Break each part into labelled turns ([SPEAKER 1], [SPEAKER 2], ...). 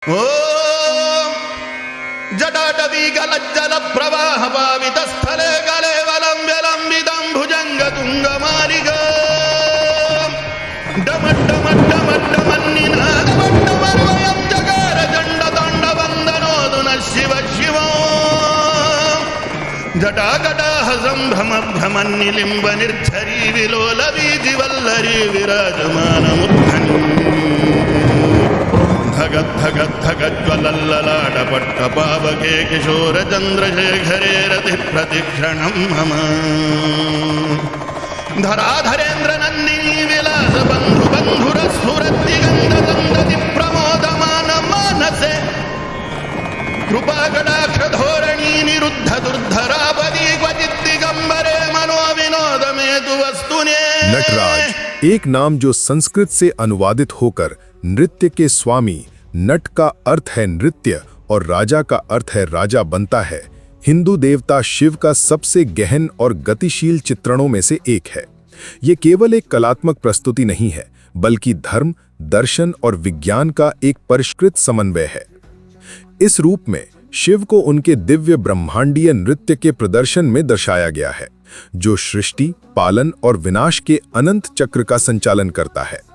[SPEAKER 1] ओम जटाटवी गलज्जल प्रवाह पावित स्थले गले वलंबितं भुजंग तुंग मालिग डमड्डमड्डमड्डमन्निनादमड्डमर्वयं जकार दंड दंड वंदनोदुन शिव शिव जटाकटाह संभ्रम भ्रमन्निलिम्ब निर्झरी विलोल वीजिवल्लरी विराजमानमुत्थन् धगत् धगत् धगज्ज्वलल्ललाटपट्टपावके किशोर चन्द्रशेखरे रति प्रतिक्षणं मम धराधरेन्द्र नन्दिनी विलास बन्धु बन्धुरस्फुरद्दिगन्धसन्दति प्रमोदमान मानसे कृपाकटाक्ष धोरणी निरुद्ध दुर्धरापदी क्वचित् दिगम्बरे मनो विनोद मेतु वस्तुने।
[SPEAKER 2] नटराज एक नाम जो संस्कृत से अनुवादित होकर नृत्य के स्वामी, नट का अर्थ है नृत्य और राजा का अर्थ है राजा बनता है, हिंदू देवता शिव का सबसे गहन और गतिशील चित्रणों में से एक है। ये केवल एक कलात्मक प्रस्तुति नहीं है, बल्कि धर्म, दर्शन और विज्ञान का एक परिष्कृत समन्वय है। इस रूप में शिव को उनके दिव्य ब्रह्मांडीय नृत्य के प्रदर्शन में दर्शाया गया है, जो सृष्टि, पालन और विनाश के अनंत चक्र का संचालन करता है।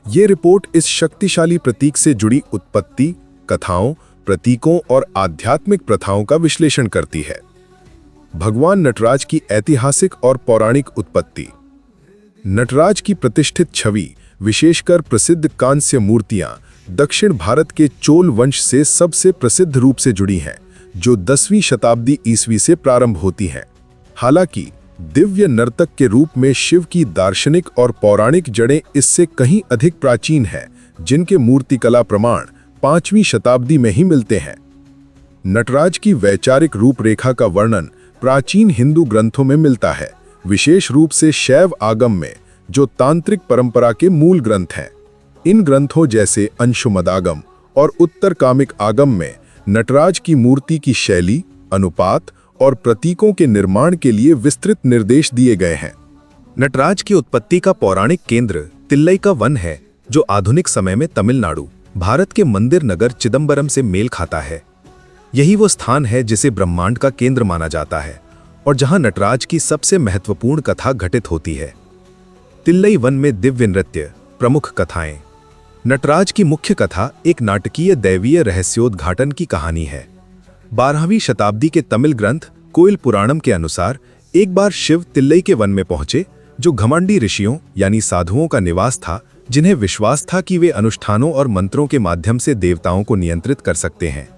[SPEAKER 2] ये रिपोर्ट इस शक्तिशाली प्रतीक से जुड़ी उत्पत्ति, कथाओं, प्रतीकों और आध्यात्मिक प्रथाओं का विश्लेषण करती है। भगवान नटराज की ऐतिहासिक और पौराणिक उत्पत्ति। नटराज की प्रतिष्ठित छवि, विशेषकर प्रसिद्ध कांस्य मूर्तियां, दक्षिण भारत के चोल वंश से सबसे प्रसिद्ध रूप से जुड़ी हैं, जो 10वीं शताब्दी ईस्वी से प्रारंभ होती हैं। हालांकि दिव्य नर्तक के रूप में शिव की दार्शनिक और पौराणिक जड़ें इससे कहीं अधिक प्राचीन हैं, जिनके मूर्तिकला प्रमाण 5वीं शताब्दी में ही मिलते हैं। नटराज की वैचारिक रूपरेखा का वर्णन प्राचीन हिंदू ग्रंथों में मिलता है, विशेष रूप से शैव आगम में, जो तांत्रिक परंपरा के मूल ग्रंथ हैं। इन ग्रंथों जैसे अंशुमदागम और उत्तरकामिक आगम में नटराज की मूर्ति की शैली, अनुपात और प्रतीकों के निर्माण के लिए विस्तृत निर्देश दिए गए हैं।
[SPEAKER 3] नटराज की उत्पत्ति का पौराणिक केंद्र तिल्लई का वन है, जो आधुनिक समय में तमिलनाडु, भारत के मंदिर नगर चिदंबरम से मेल खाता है। यही वो स्थान है जिसे ब्रह्मांड का केंद्र माना जाता है और जहां नटराज की सबसे महत्वपूर्ण कथा घटित होती है। तिल्लई वन में दिव्य नृत्य, प्रमुख कथाएं। नटराज की मुख्य कथा एक नाटकीय दैवीय रहस्योद्घाटन की कहानी है। 12वीं शताब्दी के तमिल ग्रंथ कोयल पुराणम के अनुसार एक बार शिव तिल्लई के वन में पहुंचे, जो घमंडी ऋषियों यानी साधुओं का निवास था, जिन्हें विश्वास था कि वे अनुष्ठानों और मंत्रों के माध्यम से देवताओं को नियंत्रित कर सकते हैं।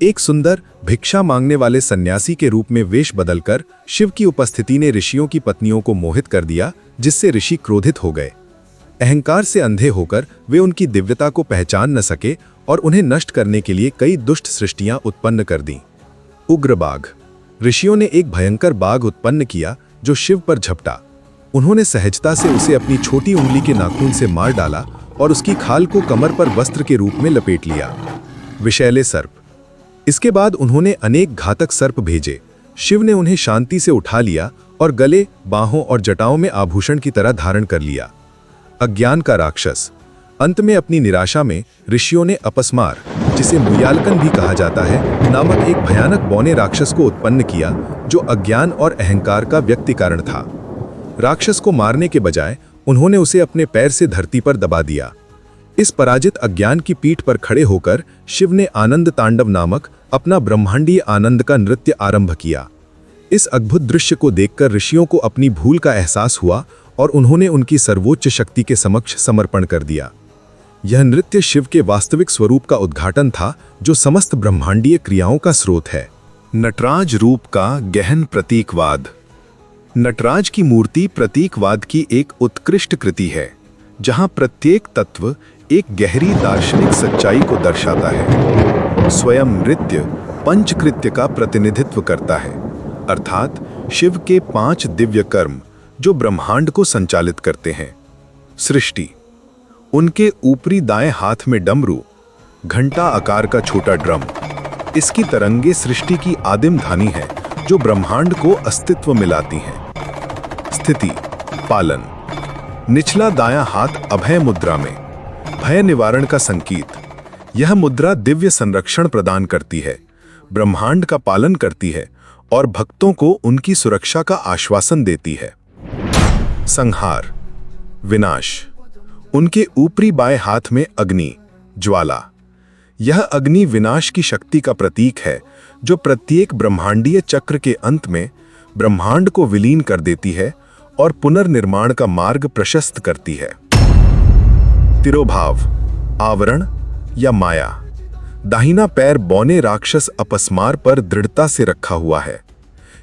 [SPEAKER 3] एक सुंदर भिक्षा मांगने वाले सन्यासी के रूप में वेश बदलकर शिव की उपस्थिति ने ऋषियों की पत्नियों को मोहित कर दिया, जिससे ऋषि क्रोधित हो गए। अहंकार से अंधे होकर वे उनकी दिव्यता को पहचान न सके और उन्हें नष्ट करने के लिए कई दुष्ट सृष्टियां उत्पन्न कर दीं। उग्र बाघ। ऋषियों ने एक भयंकर बाघ उत्पन्न किया जो शिव पर झपटा। उन्होंने सहजता से उसे अपनी छोटी उंगली के नाखून से मार डाला और उसकी खाल को कमर पर वस्त्र के रूप में लपेट लिया। विषैले सर्प। इसके बाद उन्होंने अनेक घातक सर्प भेजे। शिव ने उन्हें शांति से उठा लिया और गले, बाहों और जटाओं में आभूषण की तरह धारण कर लिया। अज्ञान का राक्षस। अंत में अपनी निराशा में ऋषियों ने अपस्मार, जिसे मुयालकन भी कहा जाता है, नामक एक भयानक बौने राक्षस को उत्पन्न किया, जो अज्ञान और अहंकार का व्यक्तिकारण था। राक्षस को मारने के बजाय उन्होंने उसे अपने पैर से धरती पर दबा दिया। इस पराजित अज्ञान की पीठ पर खड़े होकर शिव ने आनंद तांडव नामक अपना ब्रह्मांडीय आनंद का नृत्य आरंभ किया। इस अद्भुत दृश्य को देखकर ऋषियों को अपनी भूल का एहसास हुआ और उन्होंने उनकी सर्वोच्च शक्ति के समक्ष समर्पण कर दिया। यह नृत्य शिव के वास्तविक स्वरूप का उद्घाटन था, जो समस्त ब्रह्मांडीय क्रियाओं का स्रोत है।
[SPEAKER 2] नटराज रूप का गहन प्रतीकवाद। नटराज की मूर्ति प्रतीकवाद की एक उत्कृष्ट कृति है, जहां प्रत्येक तत्व एक गहरी दार्शनिक सच्चाई को दर्शाता है। स्वयं नृत्य पंचकृत्य का प्रतिनिधित्व करता है, अर्थात शिव के 5 दिव्य कर्म जो ब्रह्मांड को संचालित करते हैं। सृष्टि। उनके ऊपरी दाएं हाथ में डमरू, घंटा आकार का छोटा ड्रम। इसकी तरंगे सृष्टि की आदिम ध्वनि है, जो ब्रह्मांड को अस्तित्व मिलाती हैं। स्थिति, पालन। निचला दायां हाथ अभय मुद्रा में, भय निवारण का संकेत। यह मुद्रा दिव्य संरक्षण प्रदान करती है, ब्रह्मांड का पालन करती है और भक्तों को उनकी सुरक्षा का आश्वासन देती है। संहार, विनाश। उनके ऊपरी बाएं हाथ में अग्नि, ज्वाला। यह अग्नि विनाश की शक्ति का प्रतीक है, जो प्रत्येक ब्रह्मांडीय चक्र के अंत में ब्रह्मांड को विलीन कर देती है और पुनर्निर्माण का मार्ग प्रशस्त करती है। तिरोभाव, आवरण या माया। दाहिना पैर बौने राक्षस अपस्मार पर दृढ़ता से रखा हुआ है।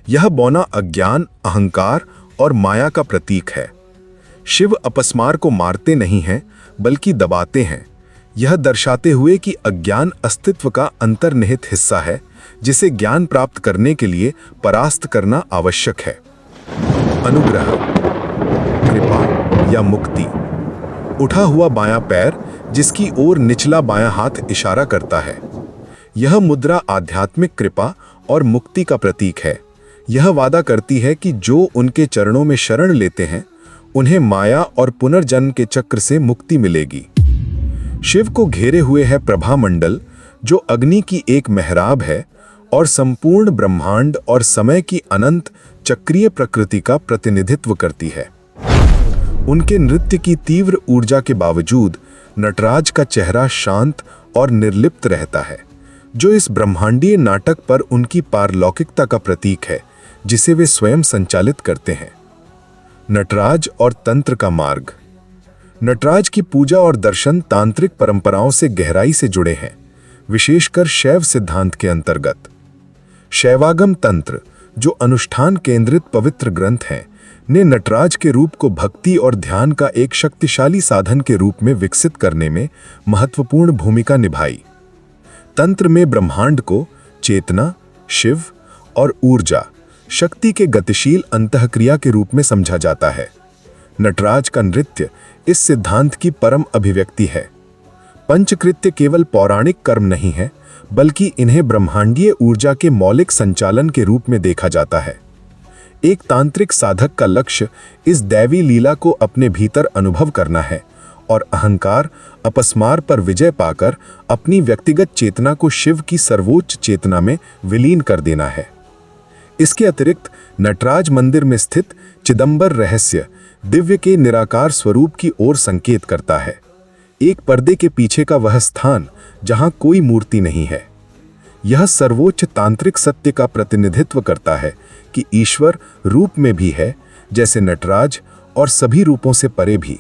[SPEAKER 2] यह बौना अज्ञान, अहंकार और माया का प्रतीक है। शिव अपस्मार को मारते नहीं हैं, बल्कि दबाते हैं, यह दर्शाते हुए कि अज्ञान अस्तित्व का अंतर्निहित हिस्सा है, जिसे ज्ञान प्राप्त करने के लिए परास्त करना आवश्यक है। अनुग्रह, कृपा या मुक्ति। उठा हुआ बायां पैर, जिसकी ओर निचला बायां हाथ इशारा करता है। यह मुद्रा आध्यात्मिक कृपा और मुक्ति का प्रतीक है। यह वादा करती है कि जो उनके चरणों में शरण लेते हैं, उन्हें माया और पुनर्जन्म के चक्र से मुक्ति मिलेगी। शिव को घेरे हुए है प्रभामंडल, जो अग्नि की एक मेहराब है और संपूर्ण ब्रह्मांड और समय की अनंत चक्रीय प्रकृति का प्रतिनिधित्व करती है। उनके नृत्य की तीव्र ऊर्जा के बावजूद नटराज का चेहरा शांत और निर्लिप्त रहता है, जो इस ब्रह्मांडीय नाटक पर उनकी पारलौकिकता का प्रतीक है, जिसे वे स्वयं संचालित करते हैं। नटराज और तंत्र का मार्ग। नटराज की पूजा और दर्शन तांत्रिक परंपराओं से गहराई से जुड़े हैं, विशेषकर शैव सिद्धांत के अंतर्गत। शैवागम तंत्र, जो अनुष्ठान केंद्रित पवित्र ग्रंथ हैं, ने नटराज के रूप को भक्ति और ध्यान का एक शक्तिशाली साधन के रूप में विकसित करने में महत्वपूर्ण भूमिका निभाई। तंत्र में ब्रह्मांड को चेतना, शिव और ऊर्जा, शक्ति के गतिशील अंतःक्रिया के रूप में समझा जाता है। नटराज का नृत्य इस सिद्धांत की परम अभिव्यक्ति है। पंचकृत्य केवल पौराणिक कर्म नहीं है, बल्कि इन्हें ब्रह्मांडीय ऊर्जा के मौलिक संचालन के रूप में देखा जाता है। एक तांत्रिक साधक का लक्ष्य इस दैवी लीला को अपने भीतर अनुभव करना है और अहंकार, अपस्मार पर विजय पाकर अपनी व्यक्तिगत चेतना को शिव की सर्वोच्च चेतना में विलीन कर देना है। इसके अतिरिक्त नटराज मंदिर में स्थित चिदंबर रहस्य दिव्य के निराकार स्वरूप की ओर संकेत करता है, एक पर्दे के पीछे का वह स्थान जहां कोई मूर्ति नहीं है। यह सर्वोच्च तांत्रिक सत्य का प्रतिनिधित्व करता है कि ईश्वर रूप में भी है, जैसे नटराज, और सभी रूपों से परे भी।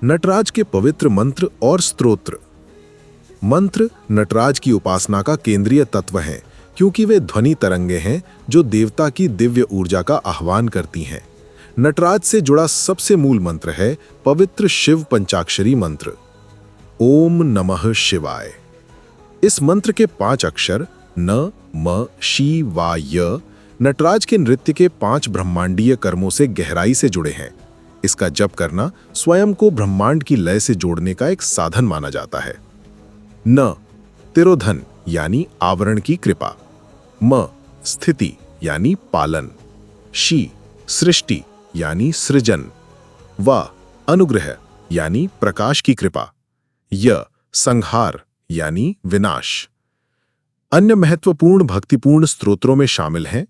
[SPEAKER 4] नटराज के पवित्र मंत्र और स्तोत्र। मंत्र नटराज की उपासना का केंद्रीय तत्व हैं, क्योंकि वे ध्वनि तरंगे हैं जो देवता की दिव्य ऊर्जा का आह्वान करती हैं। नटराज से जुड़ा सबसे मूल मंत्र है पवित्र शिव पंचाक्षरी मंत्र, ओम नमः शिवाय। इस मंत्र के 5 अक्षर न, म, शी, वा, य नटराज के नृत्य के 5 ब्रह्मांडीय कर्मों से गहराई से जुड़े हैं। इसका जप करना स्वयं को ब्रह्मांड की लय से जोड़ने का एक साधन माना जाता है। न, तिरोधन यानी आवरण की कृपा। म, स्थिति यानी पालन। शी, सृष्टि यानी सृजन। व, अनुग्रह यानी प्रकाश की कृपा। य, संहार यानी विनाश। अन्य महत्वपूर्ण भक्तिपूर्ण स्तोत्रों में शामिल हैं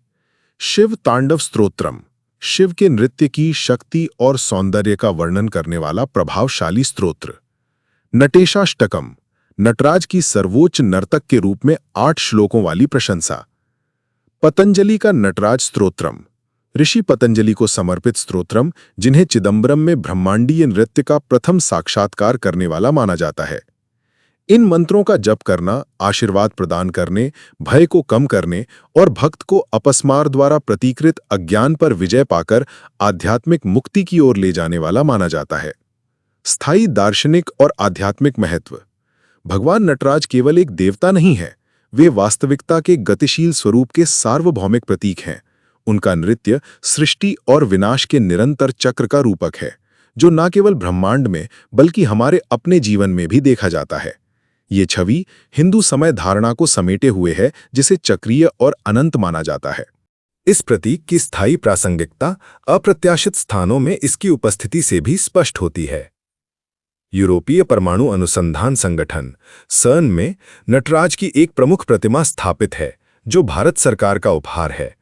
[SPEAKER 4] शिव तांडव स्तोत्रम, शिव के नृत्य की शक्ति और सौंदर्य का वर्णन करने वाला प्रभावशाली स्तोत्र। नटेशाष्टकम, नटराज की सर्वोच्च नर्तक के रूप में 8 श्लोकों वाली प्रशंसा। पतंजलि का नटराज स्तोत्रम, ऋषि पतंजलि को समर्पित स्तोत्रम, जिन्हें चिदंबरम में ब्रह्मांडीय नृत्य का प्रथम साक्षात्कार करने वाला माना जाता है। इन मंत्रों का जप करना आशीर्वाद प्रदान करने, भय को कम करने और भक्त को अपस्मार द्वारा प्रतीकृत अज्ञान पर विजय पाकर आध्यात्मिक मुक्ति की ओर ले जाने वाला माना जाता है। स्थायी दार्शनिक और आध्यात्मिक महत्व। भगवान नटराज केवल एक देवता नहीं है, वे वास्तविकता के गतिशील स्वरूप के सार्वभौमिक प्रतीक हैं। उनका नृत्य सृष्टि और विनाश के निरंतर चक्र का रूपक है, जो न केवल ब्रह्मांड में बल्कि हमारे अपने जीवन में भी देखा जाता है। ये छवि हिंदू समय धारणा को समेटे हुए है, जिसे चक्रीय और अनंत माना जाता है।
[SPEAKER 2] इस प्रतीक की स्थायी प्रासंगिकता अप्रत्याशित स्थानों में इसकी उपस्थिति से भी स्पष्ट होती है। यूरोपीय परमाणु अनुसंधान संगठन सर्न में नटराज की एक प्रमुख प्रतिमा स्थापित है, जो भारत सरकार का उपहार है।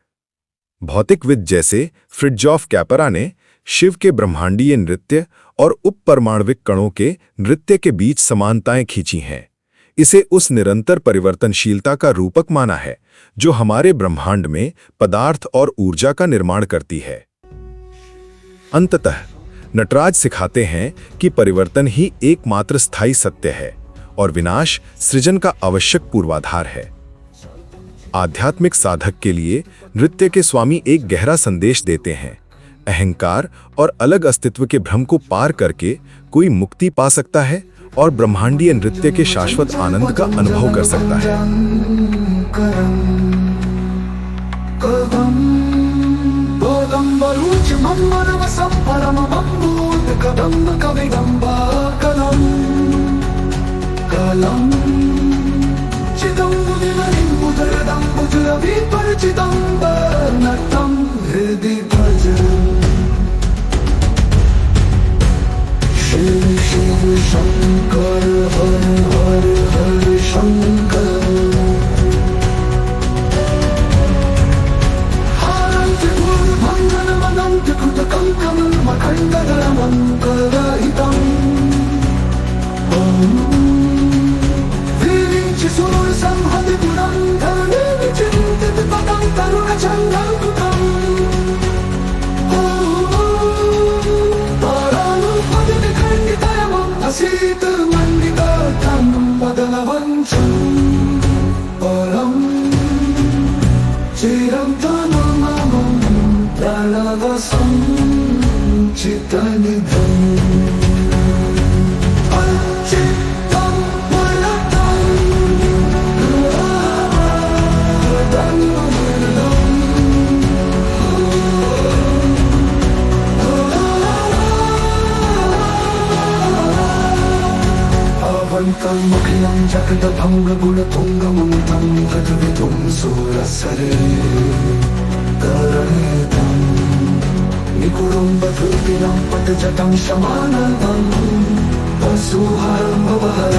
[SPEAKER 2] भौतिकविद जैसे फ्रिट्जॉफ कैपरा ने शिव के ब्रह्मांडीय नृत्य और उपपरमाणविक कणों के नृत्य के बीच समानताएं खींची हैं। इसे उस निरंतर परिवर्तनशीलता का रूपक माना है जो हमारे ब्रह्मांड में पदार्थ और ऊर्जा का निर्माण करती है। अंततः नटराज सिखाते हैं कि परिवर्तन ही एकमात्र स्थायी सत्य है और विनाश सृजन का आवश्यक पूर्वाधार है। आध्यात्मिक साधक के लिए नृत्य के स्वामी एक गहरा संदेश देते हैं। अहंकार और अलग अस्तित्व के भ्रम को पार करके कोई मुक्ति पा सकता है और ब्रह्मांडीय नृत्य के शाश्वत आनंद का अनुभव कर सकता है।
[SPEAKER 5] शिव शिव शंकर हर हर हर शंकर हारंति भंगन मनंति कृत कंकण मखंडधरमंकरहितं विरिञ्चि सुर संहति पुरंधरणे विचिन्तित पदं तरुण चंद्रकुटम् असीत मंडितं पदलवंशं परं चिरं तनुममं प्रणवसं चित्तनिधम् अच्चित्तं पुलतं मुखियं जगदभङ्गगुणतुङ्गमन्तं गतवितुं सुरसरे करणेतं निकुरुम्बधूपिनं पटजटं शमानतं वसुहरं भवहर